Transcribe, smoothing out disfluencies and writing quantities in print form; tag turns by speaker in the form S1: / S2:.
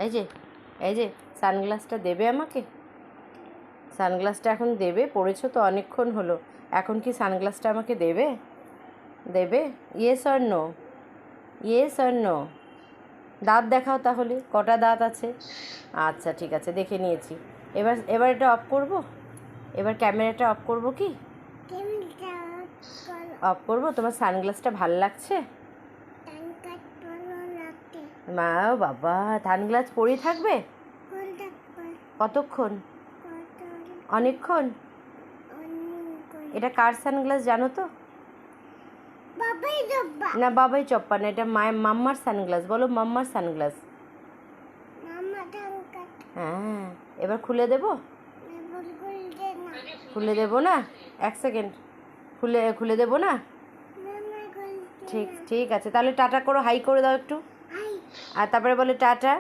S1: এই যে এই যে সানগ্লাসটা দেবে আমাকে? সানগ্লাসটা এখন দেবে? পড়েছো তো অনেকক্ষণ হলো, এখন কি সানগ্লাসটা আমাকে দেবে? দেবে? Yes or no? Yes or no? দাঁত দেখাও তাহলে, কটা দাঁত আছে? আচ্ছা ঠিক আছে, দেখে নিয়েছি। এবার এবার এটা অফ করব? এবার ক্যামেরাটা অফ করব কি? অফ করব? তোমার সানগ্লাসটা ভাল লাগছে? মা বাবা, সানগ্লাস পরেই থাকবে কতক্ষণ? অনেকক্ষণ? এটা কার সানগ্লাস জানো তো? না, বাবাই চপ্পা না, এটা মাম্মার সানগ্লাস। বলো মাম্মার সানগ্লাস। হ্যাঁ, এবার খুলে দেবো? খুলে দেবো না? এক সেকেন্ড, খুলে দেবো না? ঠিক ঠিক আছে, তাহলে টাটা করো, হাই করে দাও একটু। আর তারপরে বলে টাটা।